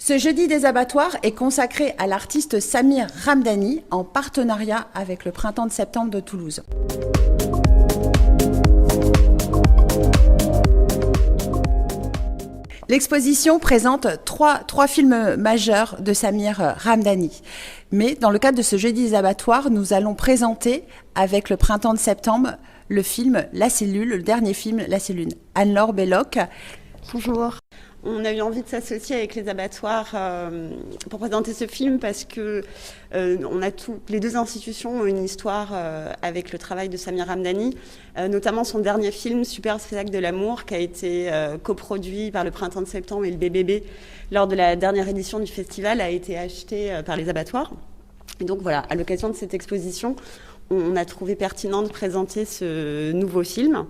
Ce jeudi des abattoirs est consacré à l'artiste Samir Ramdani en partenariat avec le Printemps de septembre de Toulouse. L'exposition présente trois films majeurs de Samir Ramdani. Mais dans le cadre de ce jeudi des abattoirs, nous allons présenter avec le Printemps de septembre le film La Cellule, le dernier film La Cellule. Anne-Laure Belloc. Bonjour. On a eu envie de s'associer avec les abattoirs pour présenter ce film parce que les deux institutions ont une histoire avec le travail de Samir Ramdani, notamment son dernier film, Super spectacle de l'amour, qui a été coproduit par le Printemps de septembre et le BBB lors de la dernière édition du festival, a été acheté par les abattoirs. Et donc voilà, à l'occasion de cette exposition, on a trouvé pertinent de présenter ce nouveau film.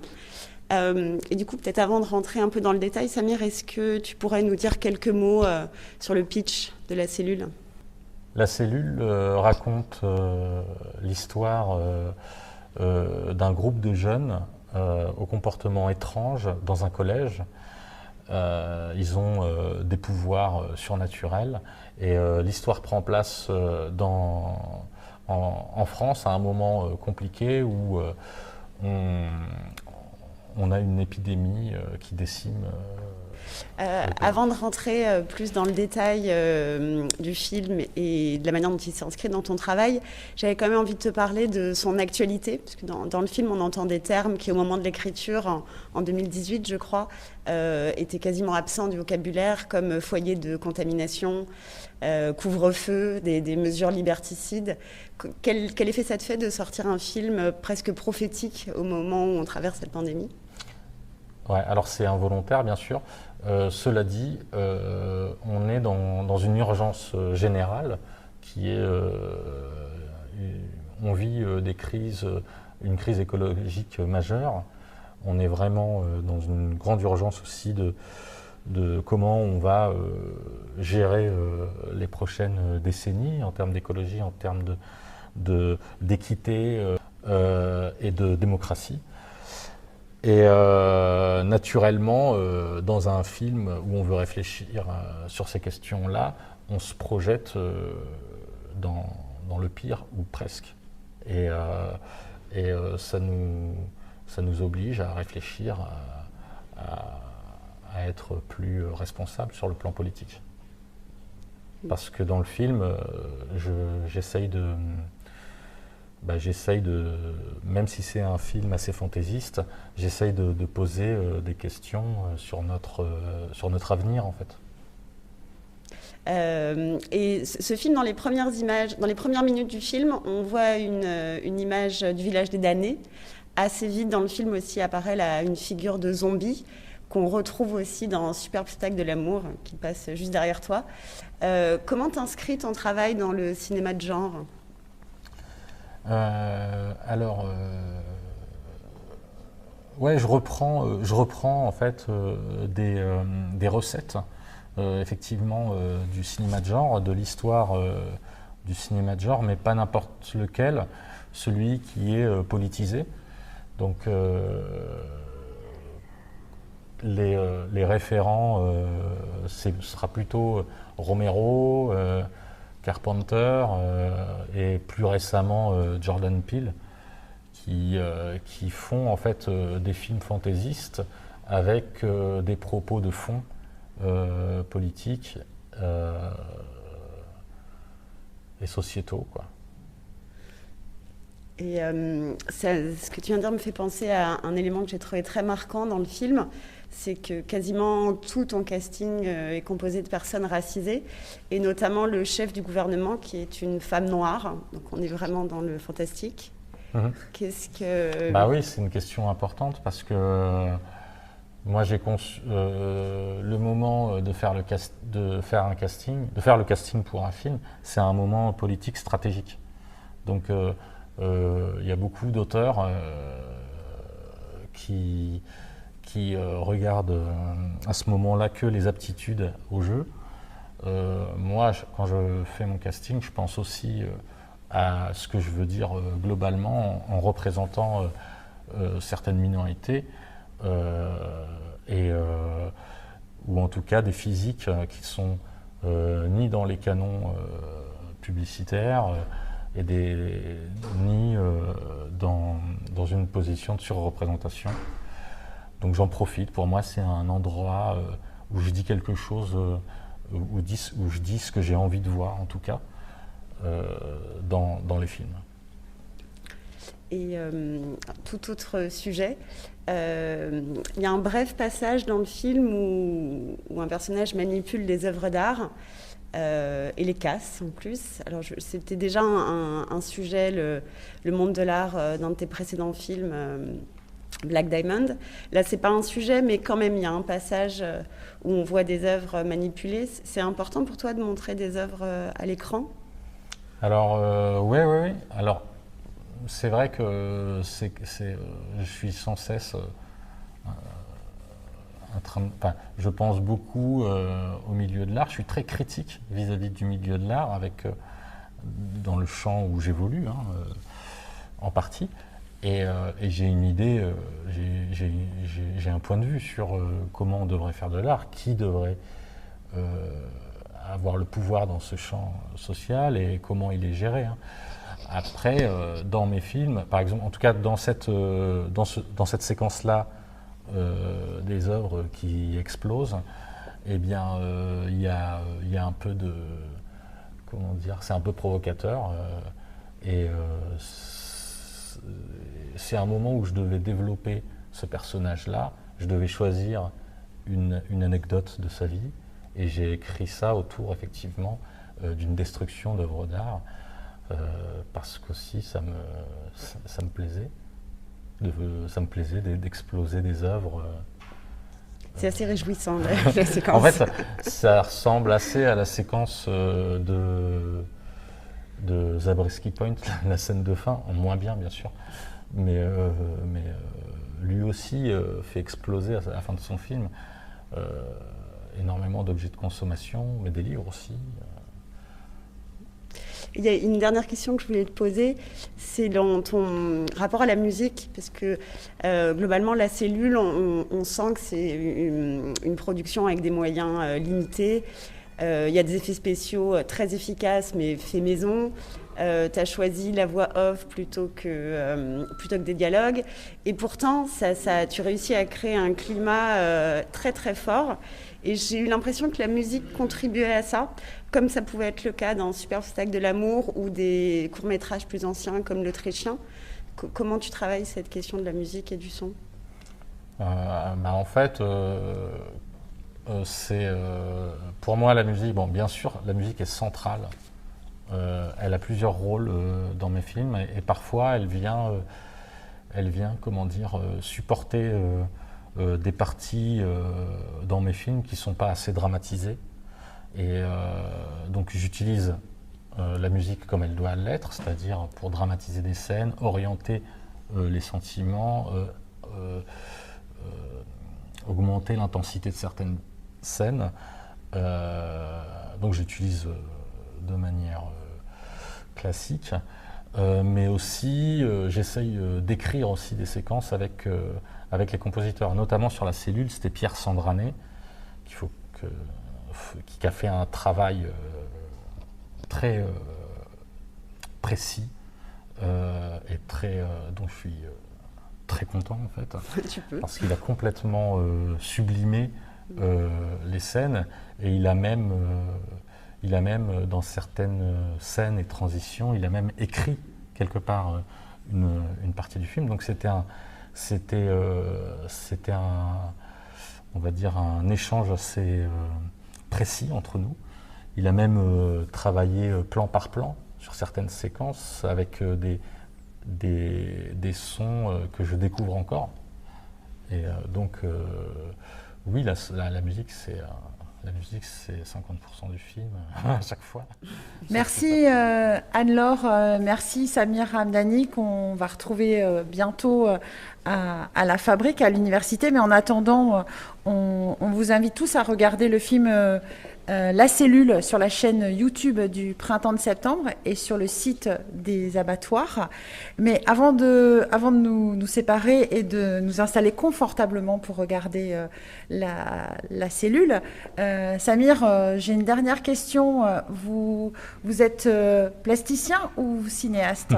Et du coup, peut-être avant de rentrer un peu dans le détail, Samir, est-ce que tu pourrais nous dire quelques mots sur le pitch de La Cellule ? La Cellule raconte l'histoire d'un groupe de jeunes au comportement étrange dans un collège. Ils ont des pouvoirs surnaturels et l'histoire prend place en France à un moment compliqué où on a une épidémie qui décime. Avant de rentrer plus dans le détail du film et de la manière dont il s'inscrit dans ton travail, j'avais quand même envie de te parler de son actualité, parce que dans le film, on entend des termes qui, au moment de l'écriture, en 2018, je crois, étaient quasiment absents du vocabulaire, comme foyer de contamination, couvre-feu, des mesures liberticides. Quel effet ça te fait de sortir un film presque prophétique au moment où on traverse cette pandémie ? Ouais, alors c'est involontaire, bien sûr. Cela dit, on est dans une urgence générale qui est... on vit une crise écologique majeure. On est vraiment dans une grande urgence aussi de comment on va gérer les prochaines décennies en termes d'écologie, en termes d'équité et de démocratie. Et naturellement, dans un film où on veut réfléchir sur ces questions-là, on se projette dans le pire, ou presque. Et ça nous oblige à réfléchir, à être plus responsable sur le plan politique. Parce que dans le film, j'essaye de, même si c'est un film assez fantaisiste, j'essaye de poser des questions sur notre avenir, en fait. Et ce film, dans les premières minutes du film, on voit une image du village des damnés. Assez vite dans le film aussi apparaît une figure de zombie qu'on retrouve aussi dans Super spectacle de l'amour, qui passe juste derrière toi. Comment t'inscris ton travail dans le cinéma de genre ? Ouais, je reprends en fait des recettes, effectivement, du cinéma de genre, de l'histoire du cinéma de genre, mais pas n'importe lequel, celui qui est politisé. Donc, les référents, ce sera plutôt Romero, Carpenter et plus récemment Jordan Peele qui font en fait des films fantaisistes avec des propos de fond politiques et sociétaux, quoi. Et ce que tu viens de dire me fait penser à un élément que j'ai trouvé très marquant dans le film, c'est que quasiment tout ton casting est composé de personnes racisées, et notamment le chef du gouvernement qui est une femme noire, donc on est vraiment dans le fantastique. Qu'est-ce que... Bah oui, c'est une question importante parce que moi j'ai conçu le moment de faire le casting pour un film, c'est un moment politique stratégique. Donc il y a beaucoup d'auteurs qui regardent à ce moment-là que les aptitudes au jeu. Moi, quand je fais mon casting, je pense aussi à ce que je veux dire globalement en représentant certaines minorités ou en tout cas des physiques qui sont ni dans les canons publicitaires, ni dans une position de surreprésentation. Donc j'en profite. Pour moi, c'est un endroit où je dis quelque chose, où je dis ce que j'ai envie de voir, en tout cas, dans les films. Et tout autre sujet, il y a un bref passage dans le film où un personnage manipule des œuvres d'art et les casse en plus. Alors c'était déjà un sujet, le monde de l'art, dans tes précédents films, Black Diamond. Là, c'est pas un sujet, mais quand même, il y a un passage où on voit des œuvres manipulées. C'est important pour toi de montrer des œuvres à l'écran ? Alors, oui. Alors, c'est vrai que je suis sans cesse je pense beaucoup au milieu de l'art. Je suis très critique vis-à-vis du milieu de l'art, dans le champ où j'évolue, en partie. Et j'ai une idée, j'ai un point de vue sur comment on devrait faire de l'art, qui devrait avoir le pouvoir dans ce champ social et comment il est géré. Après, dans mes films, par exemple, en tout cas dans cette séquence-là, des œuvres qui explosent, eh bien, il y a un peu de, comment dire, c'est un peu provocateur, et c'est un moment où je devais développer ce personnage-là, je devais choisir une anecdote de sa vie, et j'ai écrit ça autour, effectivement, d'une destruction d'œuvres d'art, parce qu'aussi ça me plaisait. Ça me plaisait d'exploser des œuvres. C'est assez réjouissant, la séquence. En fait, ça ressemble assez à la séquence de Zabriskie Point, la scène de fin, en moins bien sûr, mais lui aussi fait exploser à la fin de son film énormément d'objets de consommation, mais des livres aussi. Il y a une dernière question que je voulais te poser, c'est dans ton rapport à la musique, parce que globalement, La Cellule, on sent que c'est une production avec des moyens limités. Il y a des effets spéciaux très efficaces, mais faits maison. Tu as choisi la voix off plutôt que des dialogues. Et pourtant, tu réussis à créer un climat très très fort. Et j'ai eu l'impression que la musique contribuait à ça, comme ça pouvait être le cas dans Super Spectacle de l'amour ou des courts-métrages plus anciens comme L'Autrichien. Comment tu travailles cette question de la musique et du son ? En fait, c'est pour moi la musique. Bon, bien sûr, la musique est centrale. Elle a plusieurs rôles dans mes films et parfois elle vient, comment dire, supporter des parties dans mes films qui ne sont pas assez dramatisées. Et donc j'utilise la musique comme elle doit l'être, c'est-à-dire pour dramatiser des scènes, orienter les sentiments, augmenter l'intensité de certaines scènes. Donc j'utilise de manière classique, mais aussi j'essaye d'écrire aussi des séquences avec les compositeurs, notamment sur La Cellule, c'était Pierre Sandrané, qui a fait un travail très précis et dont je suis très content en fait, parce qu'il a complètement sublimé les scènes et il a même dans certaines scènes et transitions, il a même écrit quelque part une partie du film. Donc c'était on va dire un échange assez précis entre nous. Il a même travaillé plan par plan sur certaines séquences avec des sons que je découvre encore. Et donc oui, la musique c'est 50% du film à chaque fois. Merci Anne-Laure, merci Samir Ramdani, qu'on va retrouver bientôt à la Fabrique, à l'université. Mais en attendant, on vous invite tous à regarder le film La Cellule sur la chaîne YouTube du Printemps de Septembre et sur le site des abattoirs. Mais avant de nous séparer et de nous installer confortablement pour regarder la Cellule, Samir, j'ai une dernière question. Vous êtes plasticien ou cinéaste?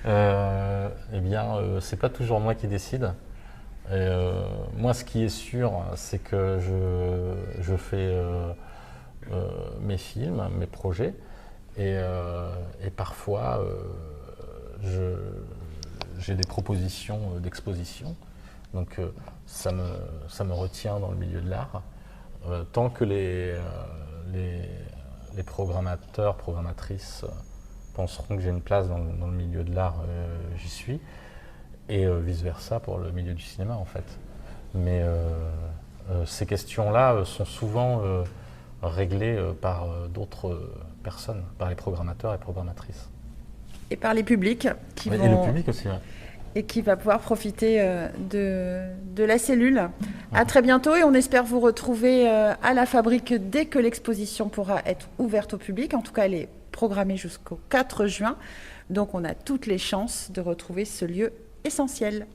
Eh bien, c'est pas toujours moi qui décide. Moi, ce qui est sûr, c'est que je fais mes films, mes projets, et parfois j'ai des propositions d'exposition. Donc ça me retient dans le milieu de l'art. Tant que les programmateurs, programmatrices penseront que j'ai une place dans le milieu de l'art, j'y suis. Et vice-versa pour le milieu du cinéma, en fait. Mais ces questions-là sont souvent réglées par d'autres personnes, par les programmateurs et programmatrices. Et par les publics qui Et le public aussi, ouais. Et qui va pouvoir profiter de la Cellule. À très bientôt et on espère vous retrouver à la Fabrique dès que l'exposition pourra être ouverte au public. En tout cas, elle est programmée jusqu'au 4 juin. Donc on a toutes les chances de retrouver ce lieu essentiel.